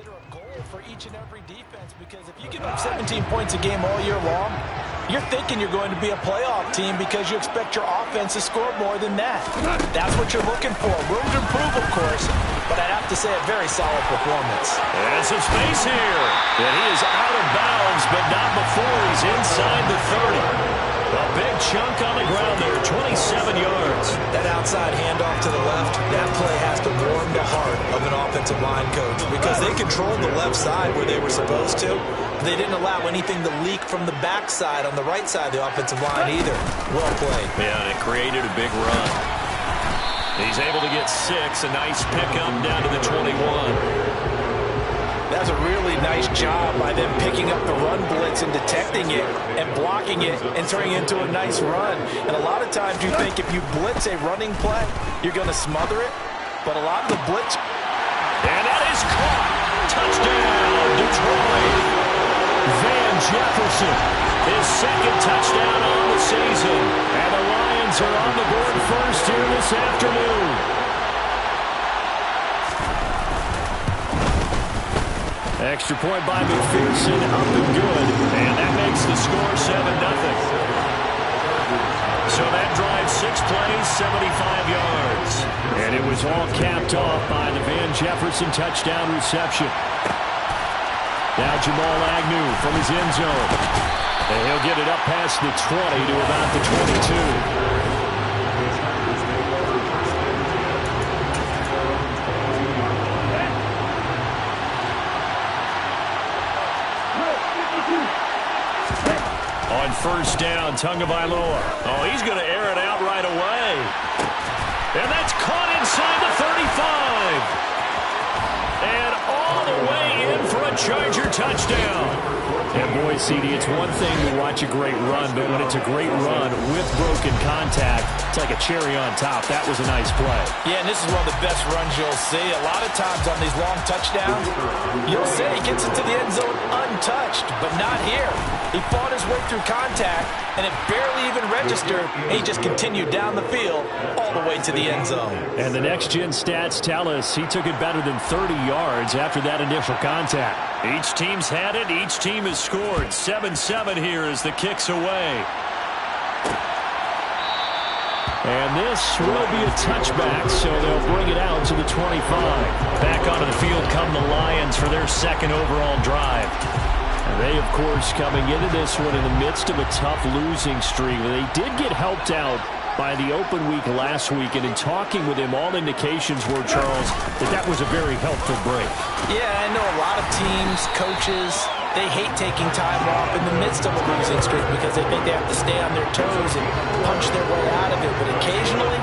or a goal for each and every defense, because if you give up 17 points a game all year long, you're thinking you're going to be a playoff team because you expect your offense to score more than that. That's what you're looking for. Room to improve, of course, but I'd have to say a very solid performance. And some space here. And he is out of bounds, but not before he's inside the 30. A big chunk on the ground there, 27 yards. That outside handoff to the left, that play has to warm the heart of an offensive line coach because they controlled the left side where they were supposed to. They didn't allow anything to leak from the backside on the right side of the offensive line either. Well played. Yeah, and it created a big run. He's able to get 6, a nice pickup down to the 21. That's a really nice job by them picking up the run blitz and detecting it and blocking it and turning it into a nice run. And a lot of times you think if you blitz a running play, you're going to smother it. But a lot of the blitz... And that is caught. Touchdown, Detroit. Van Jefferson, his second touchdown on the season. And the Lions are on the board first here this afternoon. Extra point by McPherson, up and good. And that makes the score 7-0. So that drive, 6 plays, 75 yards. And it was all capped off by the Van Jefferson touchdown reception. Now Jamal Agnew from his end zone. And he'll get it up past the 20 to about the 22. On first down, Tagovailoa. Oh, he's going to air it out right away. And that's caught inside the 35. And all the way in for a Charger touchdown. And boy, CD, it's one thing to watch a great run, but when it's a great run with broken contact, it's like a cherry on top. That was a nice play. Yeah, and this is one of the best runs you'll see. A lot of times on these long touchdowns, you'll say he gets into the end zone untouched, but not here. He fought his way through contact, and it barely even registered, and he just continued down the field all the way to the end zone. And the next-gen stats tell us he took it better than 30 yards after that initial contact. Each team's had it. Each team has scored. 7-7 here as the kick's away. And this will be a touchback, so they'll bring it out to the 25. Back onto the field come the Lions for their second overall drive. And they, of course, coming into this one in the midst of a tough losing streak. They did get helped out by the open week last week, and in talking with him, all indications were, Charles, that was a very helpful break. Yeah, I know a lot of teams, coaches, they hate taking time off in the midst of a losing streak because they think they have to stay on their toes and punch their way out of it. But occasionally,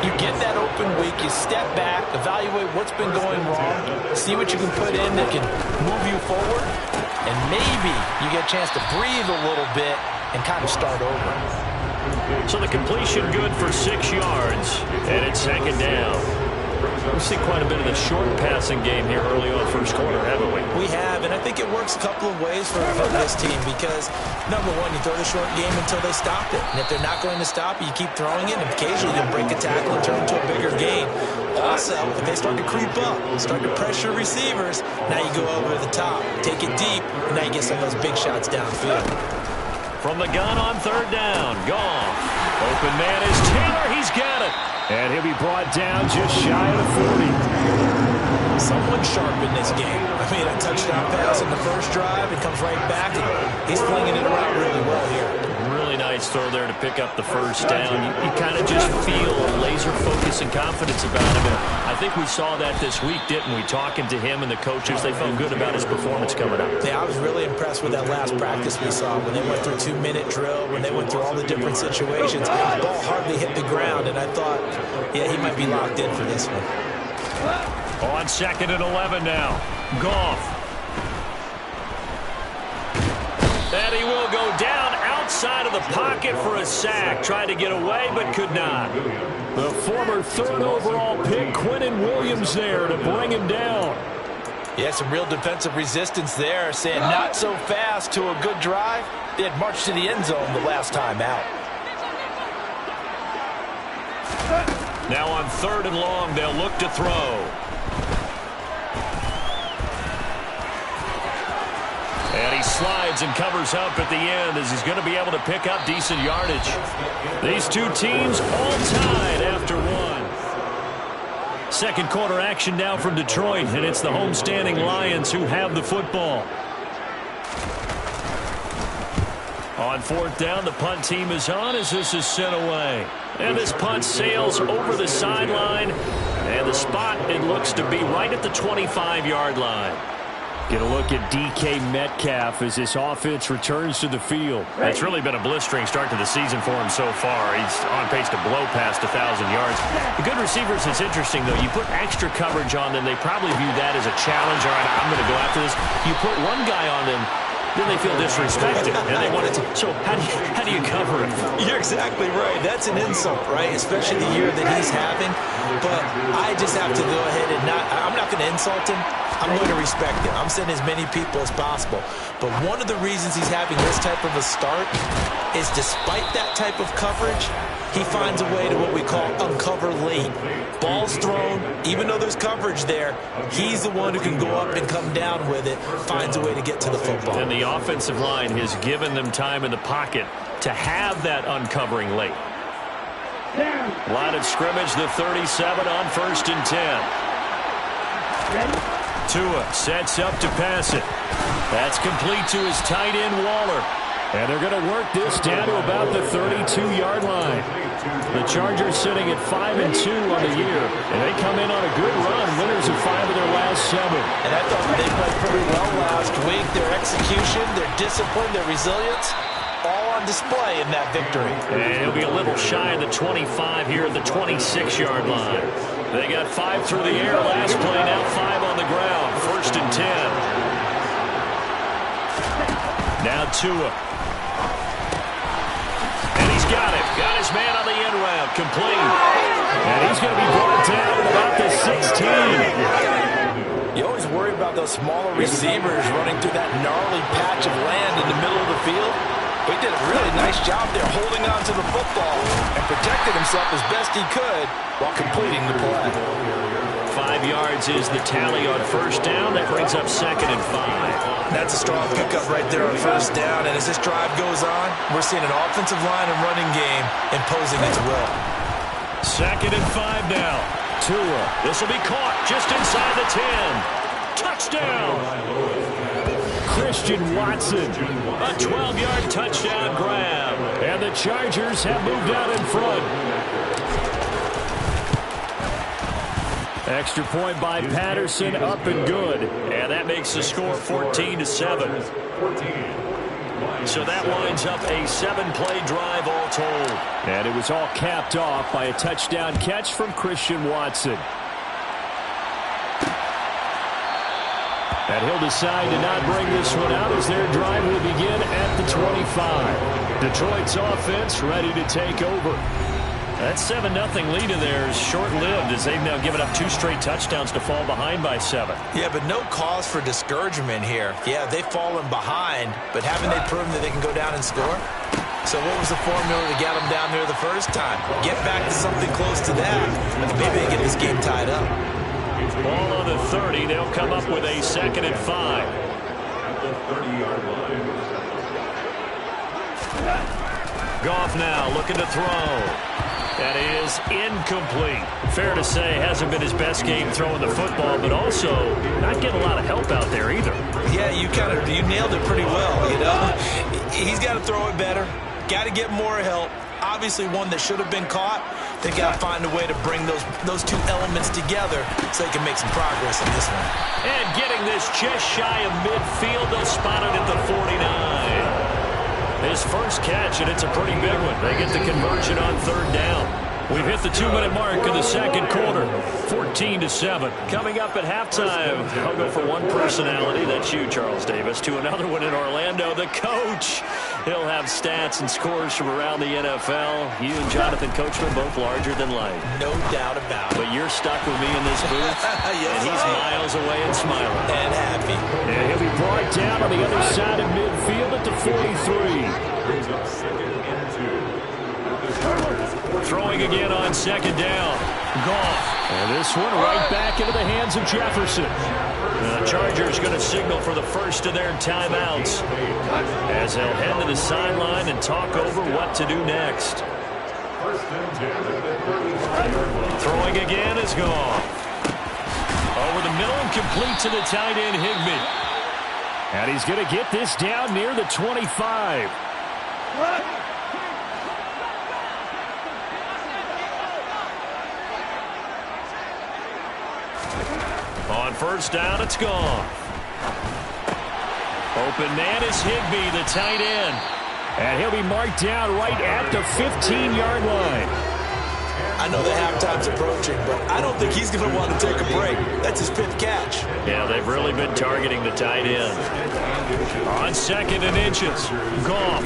you get that open week, you step back, evaluate what's been going wrong, see what you can put in that can move you forward, and maybe you get a chance to breathe a little bit and kind of start over. So the completion good for 6 yards, and it's second down. We've seen quite a bit of the short passing game here early on first quarter, haven't we? We have, and I think it works a couple of ways for this team because, number one, you throw the short game until they stop it. And if they're not going to stop it, you keep throwing it, and occasionally you'll break a tackle and turn into a bigger gain. Also, if they start to creep up, start to pressure receivers, now you go over the top, take it deep, and now you get some of those big shots downfield. From the gun on third down, Goff. Open man is Taylor, he's got it. And he'll be brought down just shy of the 40. Someone sharp in this game. I mean, a touchdown pass in the first drive, it comes right back, and he's flinging it around really well here. Really nice throw there to pick up the first down. You kind of just feel laser focus and confidence about him. And I think we saw that this week, didn't we? Talking to him and the coaches, they felt good about his performance coming up. Yeah, I was really impressed with that last practice we saw when they went through 2-minute drill, when they went through all the different situations. The ball hardly hit the ground, and I thought, yeah, he might be locked in for this one. On second and 11 now. Goff. And he will go down outside of the pocket for a sack. Tried to get away, but could not. The former third overall pick, Quinnen Williams, there to bring him down. Yeah, some real defensive resistance there, saying not so fast to a good drive. They had marched to the end zone the last time out. Now on third and long, they'll look to throw. he slides and covers up at the end as he's going to be able to pick up decent yardage. These two teams all tied after one. Second quarter action now from Detroit, and it's the homestanding Lions who have the football. On fourth down, the punt team is on as this is sent away. And this punt sails over the sideline. And the spot, it looks to be right at the 25-yard line. Get a look at DK Metcalf as this offense returns to the field. It's really been a blistering start to the season for him so far. He's on pace to blow past 1,000 yards. The good receivers, it's interesting, though. You put extra coverage on them, they probably view that as a challenge. All right, I'm going to go after this. You put one guy on them, then they feel disrespected, and they want it to. So how do you cover it? You're exactly right. That's an insult, right? Especially the year that he's having. But I just have to go ahead and I'm not going to insult him. I'm going to respect him. I'm sending as many people as possible. But one of the reasons he's having this type of a start is despite that type of coverage, he finds a way to what we call uncover late. Ball's thrown, even though there's coverage there, he's the one who can go up and come down with it, finds a way to get to the football. And the offensive line has given them time in the pocket to have that uncovering late. Line of scrimmage, the 37 on 1st and 10. Tua sets up to pass it. That's complete to his tight end, Waller. And they're going to work this down to about the 32-yard line. The Chargers sitting at 5-2 on the year. And they come in on a good run, winners of 5 of their last 7. And I thought they played pretty well last week. Their execution, their discipline, their resilience, all on display in that victory. And he'll be a little shy of the 25 here at the 26-yard line. They got 5 through the air last play, now 5 on the ground. 1st and 10. Now Tua. And he's got it. Got his man on the end route. Complete. And he's going to be brought down at about the 16. You always worry about those smaller receivers running through that gnarly patch of land in the middle of the field. He did a really nice job there holding on to the football and protected himself as best he could while completing the play. 5 yards is the tally on 1st down. That brings up 2nd and 5. That's a strong pickup right there on 1st down. And as this drive goes on, we're seeing an offensive line and running game imposing its will. 2nd and 5 now. Tua. This will be caught just inside the 10. Touchdown. Christian Watson. A 12-yard touchdown grab. And the Chargers have moved out in front. Extra point by Patterson, up and good. And that makes the score 14-7. So that winds up a 7-play drive all told. And it was all capped off by a touchdown catch from Christian Watson. And he'll decide to not bring this one out as their drive will begin at the 25. Detroit's offense ready to take over. That 7-0 lead of theirs short-lived as they've now given up 2 straight touchdowns to fall behind by 7. Yeah, but no cause for discouragement here. Yeah, they've fallen behind, but haven't they proven that they can go down and score? So what was the formula to get them down there the first time? Get back to something close to that, and maybe they get this game tied up. Ball on the 30. They'll come up with a 2nd and 5. At the 30-yard line. Goff now looking to throw. That is incomplete. Fair to say, hasn't been his best game throwing the football, but also not getting a lot of help out there either. Yeah, you nailed it pretty well, you know. He's got to throw it better. Got to get more help. Obviously one that should have been caught. They got to find a way to bring those two elements together so they can make some progress in this one. And getting this just shy of midfield, they'll spot it at the 49. His first catch, and it's a pretty big one. They get the conversion on 3rd down. We've hit the 2-minute mark in the second quarter. 14-7. Coming up at halftime, I'll go for one personality. That's you, Charles Davis. To another one in Orlando, the coach. He'll have stats and scores from around the NFL. You and Jonathan Coachman both larger than life. No doubt about it. But you're stuck with me in this booth. Yes, and he's miles away and smiling. And happy. And he'll be brought down on the other side of midfield at the 43. Throwing again on 2nd down. Goff. And this one right back into the hands of Jefferson. The Chargers going to signal for the first of their timeouts as they'll head to the sideline and talk over what to do next. Throwing again is gone. Over the middle and complete to the tight end, Higbee. And he's going to get this down near the 25. On first down, it's gone. Open man is Higbee, the tight end. And he'll be marked down right at the 15-yard line. I know the halftime's approaching, but I don't think he's going to want to take a break. That's his 5th catch. Yeah, they've really been targeting the tight end. On 2nd and inches, Goff.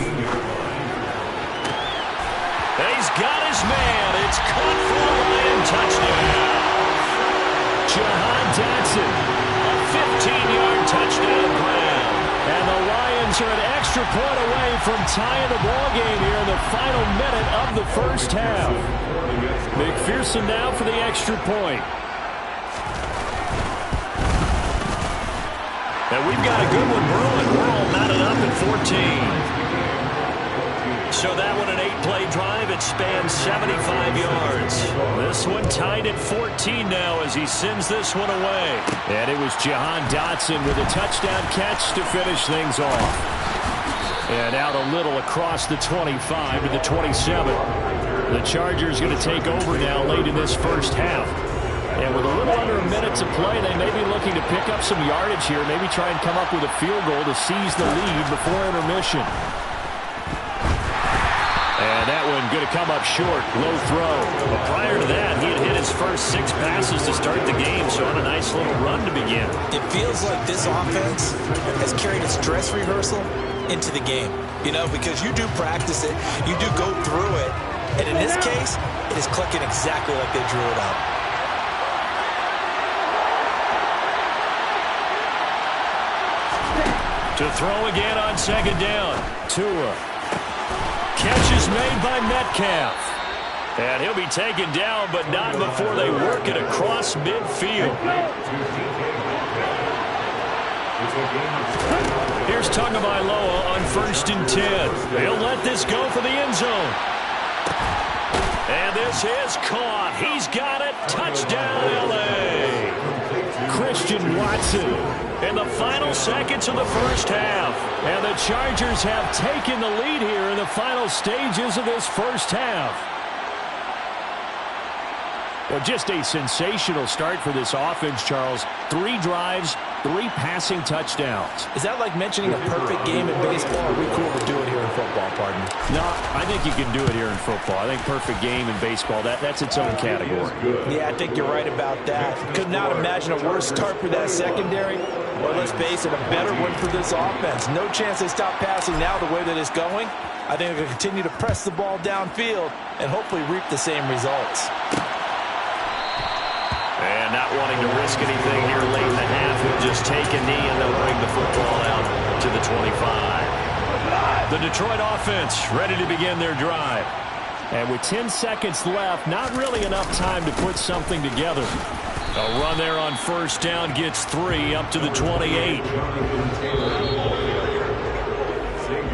He's got his man. It's caught for a Lion touchdown. Jahan Dotson, a 15-yard touchdown grab. And the Lions are an extra point away from tying the ball game here in the final minute of the first half. McPherson now for the extra point. And we've got a good one brewing. We're all knotted up at 14. So that one, an 8-play drive. It spans 75 yards. This one tied at 14 now as he sends this one away. And it was Jahan Dotson with a touchdown catch to finish things off. And out a little across the 25 to the 27. The Chargers going to take over now late in this first half. And with a little under a minute to play, they may be looking to pick up some yardage here, maybe try and come up with a field goal to seize the lead before intermission. And that one going to come up short, low throw. But prior to that, he had hit his first 6 passes to start the game, so on a nice little run to begin. It feels like this offense has carried its dress rehearsal into the game, you know, because you do practice it, you do go through it, and in this case, it is clicking exactly like they drew it up. To throw again on 2nd down. Tua. Catch is made by Metcalf. And he'll be taken down, but not before they work it across midfield. Here's Tagovailoa on 1st and 10. He'll let this go for the end zone. And this is caught. He's got it. Touchdown, L.A. Christian Watson in the final seconds of the first half. And the Chargers have taken the lead here in the final stages of this first half. Well, just a sensational start for this offense, Charles. 3 drives, 3 passing touchdowns. Is that like mentioning a perfect game in baseball? Or are we cool to do it here in football, pardon me? No, I think you can do it here in football. I think perfect game in baseball, that's its own category. Yeah, I think you're right about that. Could not imagine a worse start for that secondary. Well, let's face it, a better one for this offense. No chance they stop passing now the way that it's going. I think they're going to continue to press the ball downfield and hopefully reap the same results. And not wanting to risk anything here late in the half, he'll just take a knee and they'll bring the football out to the 25. The Detroit offense ready to begin their drive. And with 10 seconds left, not really enough time to put something together. A run there on 1st down gets 3 up to the 28.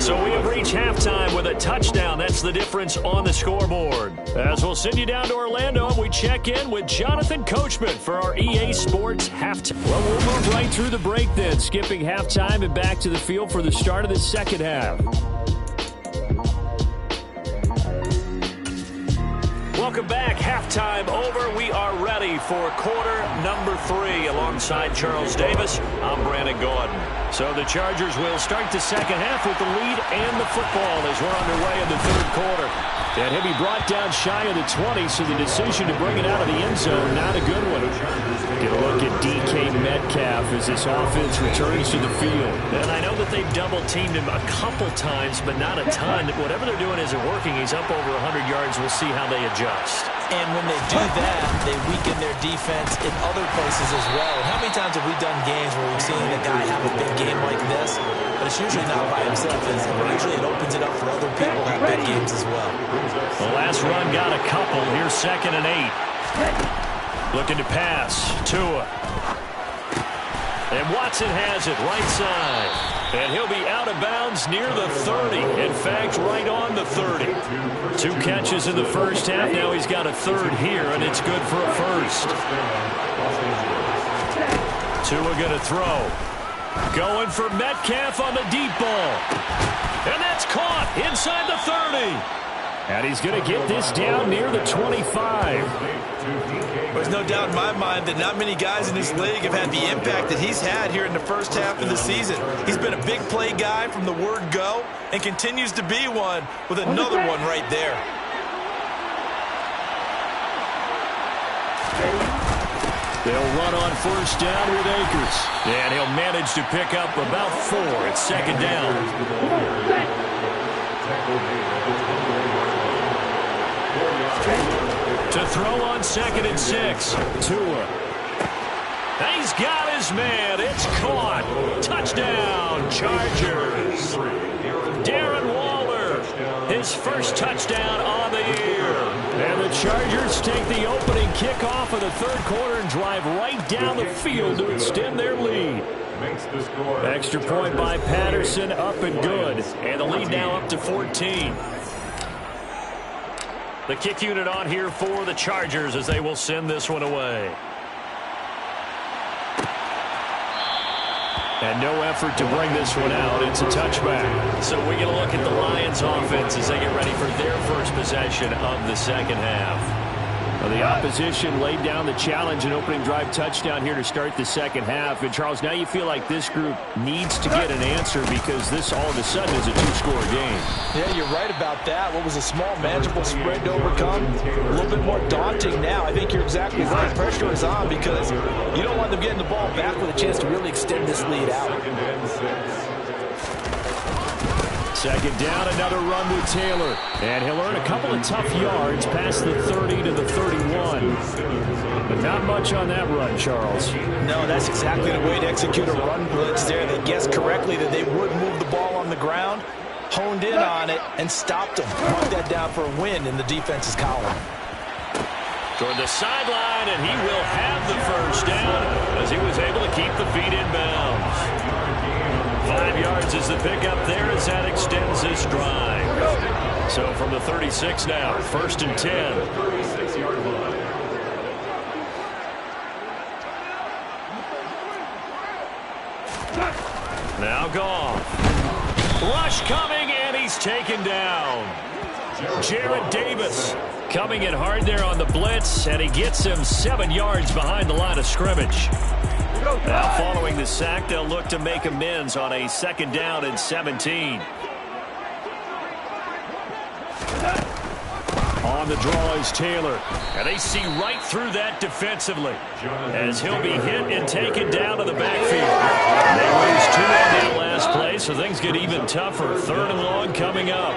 So we have reached halftime with a touchdown. That's the difference on the scoreboard. As we'll send you down to Orlando, and we check in with Jonathan Coachman for our EA Sports halftime. Well, we'll move right through the break then, skipping halftime and back to the field for the start of the second half. Welcome back. Halftime over. We are ready for quarter number 3. Alongside Charles Davis, I'm Brandon Gordon. So the Chargers will start the second half with the lead and the football as we're underway in the 3rd quarter. And he'll be brought down shy of the 20, so the decision to bring it out of the end zone, not a good one. Get a look at DK Metcalf as this offense returns to the field. And I know that they've double-teamed him a couple times, but not a ton. Whatever they're doing isn't working. He's up over 100 yards. We'll see how they adjust. And when they do that, they weaken their defense in other places as well. And how many times have we done games where we've seen a guy have a big game like this? But it's usually not by himself. Usually it opens it up for other people to have big games as well. The last run got a couple. Here's 2nd and 8. Looking to pass. Tua. And Watson has it right side. And he'll be out of bounds near the 30. In fact, right on the 30. 2 catches in the first half. Now he's got a third here, and it's good for a first. Tua going to throw. Going for Metcalf on the deep ball. And that's caught inside the 30. And he's going to get this down near the 25. There's no doubt in my mind that not many guys in this league have had the impact that he's had here in the first half of the season. He's been a big play guy from the word go and continues to be one with another one right there. They'll run on first down with Akers. And he'll manage to pick up about 4. It's second down. To throw on 2nd and 6. Tua. He's got his man. It's caught. Touchdown, Chargers. Darren Waller, his first touchdown on the year. And the Chargers take the opening kickoff of the third quarter and drive right down the field to extend their lead. Extra point by Patterson, up and good. And the lead now up to 14. The kick unit on here for the Chargers as they will send this one away. And no effort to bring this one out. It's a touchback. So we get a look at the Lions offense as they get ready for their first possession of the second half. Well, the opposition laid down the challenge and opening drive touchdown here to start the second half. And, Charles, now you feel like this group needs to get an answer because this all of a sudden is a 2-score game. Yeah, you're right about that. What was a small, manageable spread to overcome, a little bit more daunting now. I think you're exactly right. Pressure is on because you don't want them getting the ball back with a chance to really extend this lead out. Second down, another run with Taylor. And he'll earn a couple of tough yards past the 30 to the 31. But not much on that run, Charles. No, that's exactly the way to execute a run blitz there. They guessed correctly that they would move the ball on the ground, honed in on it, and stopped them. Mark that down for a win in the defense's column. Toward the sideline, and he will have the first down as he was able to keep the feet in bounds. 5 yards is the pickup there as that extends this drive. So from the 36 now, 1st and 10. Now Goff. Rush coming, and he's taken down. Jarrett Davis coming in hard there on the blitz, and he gets him 7 yards behind the line of scrimmage. Now following the sack, they'll look to make amends on a 2nd down and 17. On the draw is Taylor. And they see right through that defensively as he'll be hit and taken down to the backfield. They lose 2 on that last play, so things get even tougher. 3rd and long coming up.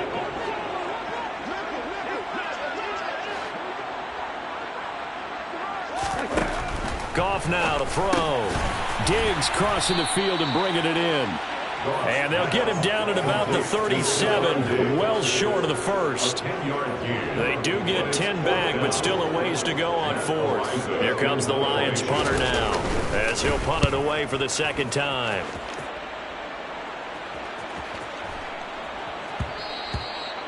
Goff now to throw. Diggs crossing the field and bringing it in. And they'll get him down at about the 37, well short of the first. They do get 10 back, but still a ways to go on 4th. Here comes the Lions punter now, as he'll punt it away for the 2nd time.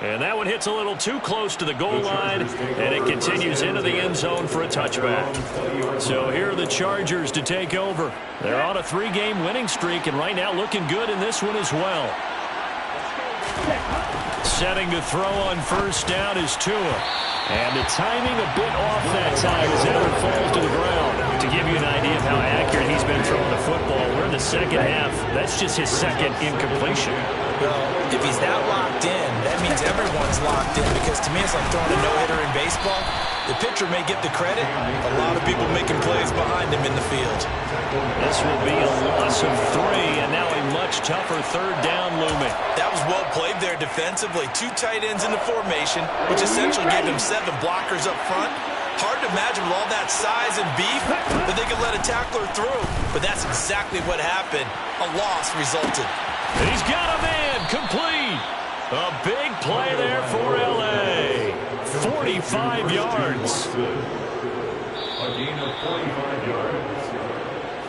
And that one hits a little too close to the goal line, and it continues into the end zone for a touchback. So here are the Chargers to take over. They're on a 3-game winning streak, and right now looking good in this one as well. Setting to throw on first down is Tua. And the timing a bit off that time as Allen falls to the ground. To give you an idea of how accurate he's been throwing the football, we're in the second half. That's just his 2nd incompletion. Well, if he's that locked in, that means everyone's locked in, because to me it's like throwing a no-hitter in baseball. The pitcher may get the credit, a lot of people making plays behind him in the field. This will be a loss of 3, and now a much tougher 3rd down looming. That was well played there defensively. 2 tight ends in the formation, which essentially gave them 7 blockers up front. Hard to imagine with all that size and beef that they could let a tackler through, but that's exactly what happened. A loss resulted. He's got a man, complete. A big play there for L.A. 45 yards. A gain of 45 yards.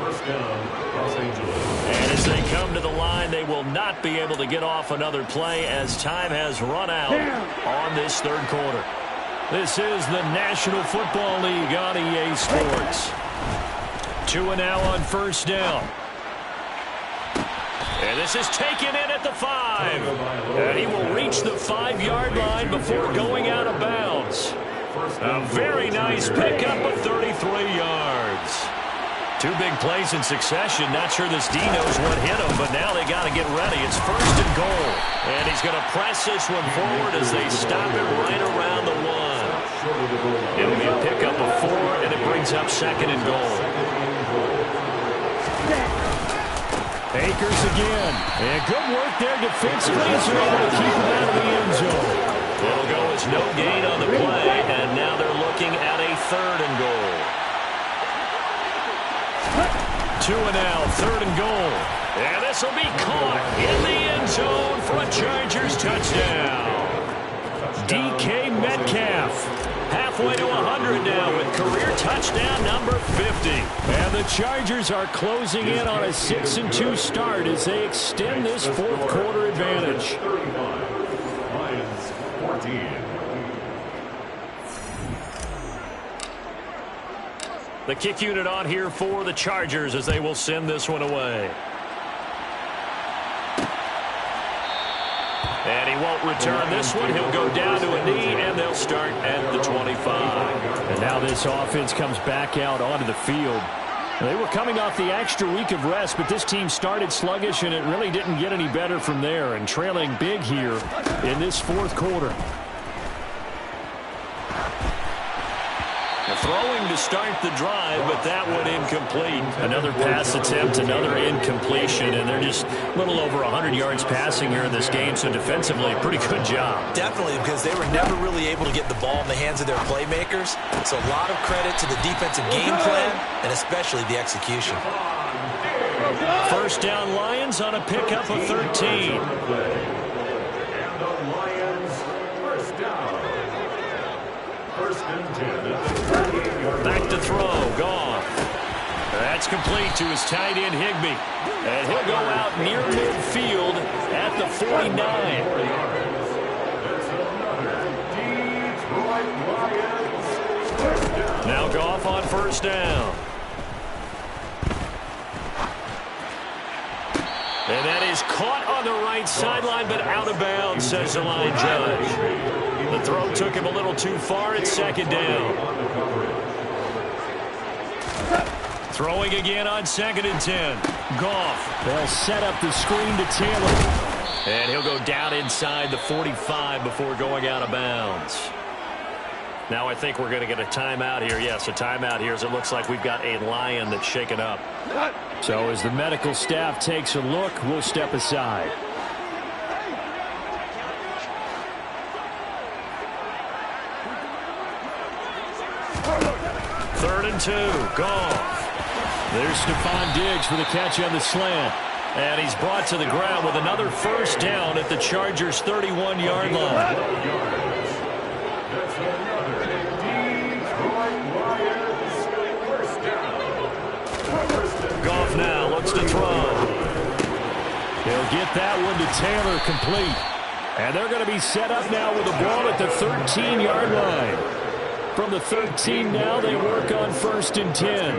First down, Los Angeles. And as they come to the line, they will not be able to get off another play as time has run out on this third quarter. This is the National Football League on EA Sports. 2 and now on first down. And this is taken in at the 5. And he will reach the 5-yard line before going out of bounds. A very nice pickup of 33 yards. 2 big plays in succession. Not sure this D knows what hit him, but now they got to get ready. It's first and goal. And he's going to press this one forward as they stop it right around the 1. It'll be a pickup of 4, and it brings up second and goal. Akers again. And good work there defensively as they're able to keep him out of the end zone. It'll go as no gain on the play, and now they're looking at a third and goal. 2 and now, third and goal. And this will be caught in the end zone for a Chargers touchdown. DK Metcalf. Halfway to 100 now with career touchdown number 50. And the Chargers are closing in on a 6-2 start as they extend this fourth quarter advantage. Lions 14. The kick unit on here for the Chargers as they will send this one away. And he won't return this one. He'll go down to a knee, and they'll start at the 25. And now this offense comes back out onto the field. They were coming off the extra week of rest, but this team started sluggish, and it really didn't get any better from there. And trailing big here in this fourth quarter. Throwing to start the drive, but that one incomplete. Another pass attempt, another incompletion, and they're just a little over 100 yards passing here in this game, so defensively, pretty good job. Definitely, because they were never really able to get the ball in the hands of their playmakers. So a lot of credit to the defensive game plan, and especially the execution. First down Lions on a pickup of 13. And the Lions first down. First and 10 at the 38-yard line. Back to throw, Goff. That's complete to his tight end, Higbee. And he'll go out near midfield at the 49. Now Goff on first down. And that is caught on the right sideline, but out of bounds, says the line judge. The throw took him a little too far. It's second down. Throwing again on second and 10. Goff. They'll set up the screen to Taylor. And he'll go down inside the 45 before going out of bounds. Now I think we're going to get a timeout here. Yes, a timeout here as it looks like we've got a Lion that's shaken up. So as the medical staff takes a look, we'll step aside. Third and 2. Goff. There's Stephon Diggs for the catch on the slant. And he's brought to the ground with another first down at the Chargers' 31-yard line. Goff now looks to throw. He'll get that one to Taylor, complete. And they're going to be set up now with the ball at the 13-yard line. From the 13 now, they work on first and 10.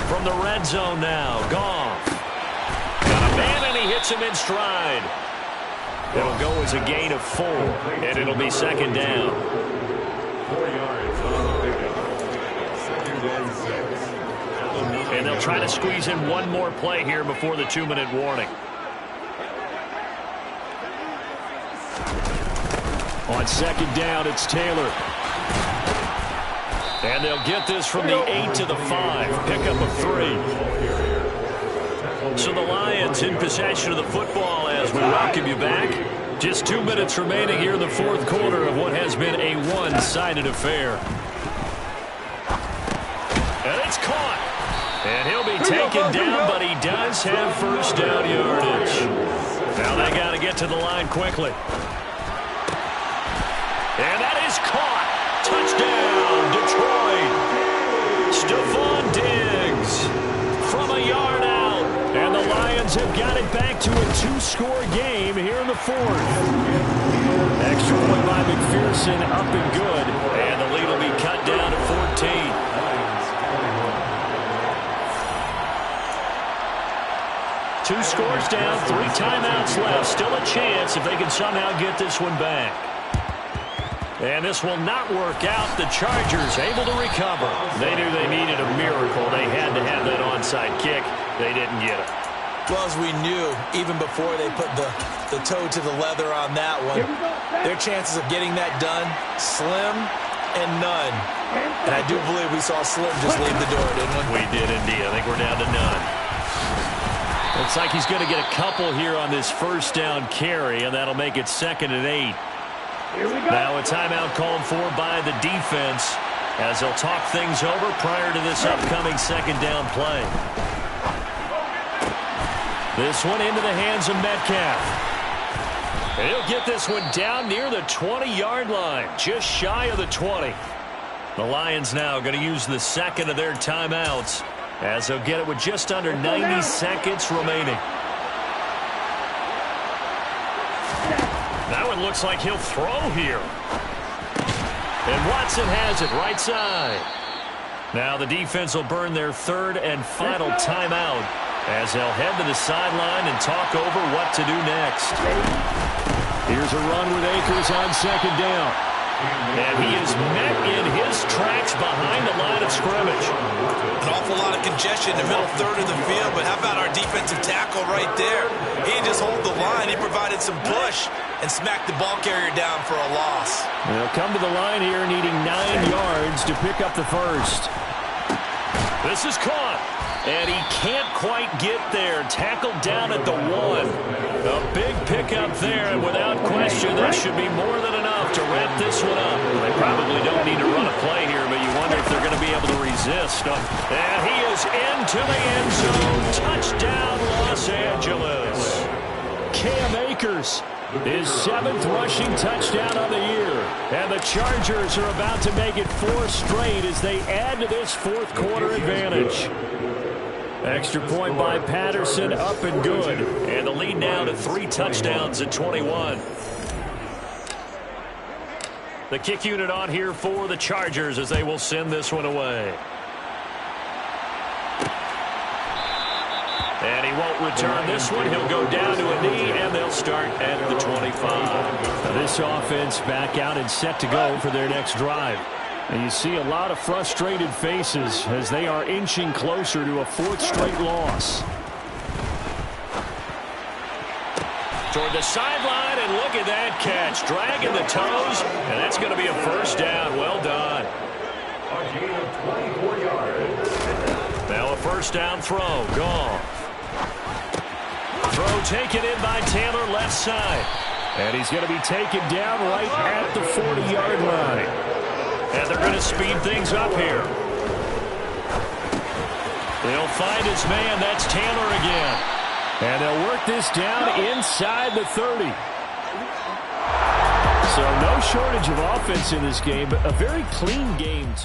From the red zone now, Goff. Got a man, and he hits him in stride. It'll go as a gain of 4, and it'll be second down. 4 yards on the pickup. Second and 6. And they'll try to squeeze in one more play here before the 2-minute warning. On second down, it's Taylor. And they'll get this from the 8 to the 5. Pickup of 3. So the Lions in possession of the football as we welcome you back. Just 2 minutes remaining here in the fourth quarter of what has been a one-sided affair. And it's caught. And he'll be taken down, but he does have first down yardage. Now they got to get to the line quickly. And that is caught. Touchdown, Detroit. Stephon Diggs from a yard out. And the Lions have got it back to a two-score game here in the fourth. Extra point by McPherson, up and good. And the lead will be cut down to 14. Two scores down, 3 timeouts left. Still a chance if they can somehow get this one back. And this will not work out. The Chargers able to recover. They knew they needed a miracle. They had to have that onside kick. They didn't get it. Well, as we knew, even before they put the toe to the leather on that one, their chances of getting that done, slim and none. And I do believe we saw Slim just leave the door, didn't we? We did indeed. I think we're down to none. Looks like he's going to get a couple here on this first down carry, and that'll make it 2nd and 8. Now a timeout called for by the defense as they'll talk things over prior to this upcoming second down play. This one into the hands of Metcalf. And he'll get this one down near the 20-yard line, just shy of the 20. The Lions now going to use the second of their timeouts as they'll get it with just under 90 seconds remaining. Now it looks like he'll throw here. And Watson has it right side. Now the defense will burn their third and final timeout as they'll head to the sideline and talk over what to do next. Here's a run with Akers on second down. And he is met in his tracks behind the line of scrimmage. An awful lot of congestion in the middle third of the field, but how about our defensive tackle right there? He didn't just hold the line, he provided some push and smacked the ball carrier down for a loss. They'll come to the line here needing 9 yards to pick up the first. This is caught. And he can't quite get there. Tackled down at the 1. A big pickup there, and without question, that should be more than enough to wrap this one up. They probably don't need to run a play here, but you wonder if they're going to be able to resist. And he is into the end zone. Touchdown, Los Angeles. Cam Akers, his 7th rushing touchdown of the year. And the Chargers are about to make it 4 straight as they add to this fourth quarter advantage. Extra point by Patterson, up and good. And the lead now to 3 touchdowns at 21. The kick unit on here for the Chargers as they will send this one away. And he won't return this one. He'll go down to a knee, and they'll start at the 25. This offense back out and set to go for their next drive. And you see a lot of frustrated faces as they are inching closer to a 4th straight loss. Toward the sideline, and look at that catch. Dragging the toes, and that's going to be a first down. Well done. Now a first down throw. Gone. Throw taken in by Taylor left side. And he's going to be taken down right at the 40-yard line. And they're going to speed things up here. They'll find his man. That's Taylor again. And they'll work this down inside the 30. So no shortage of offense in this game, but a very clean game.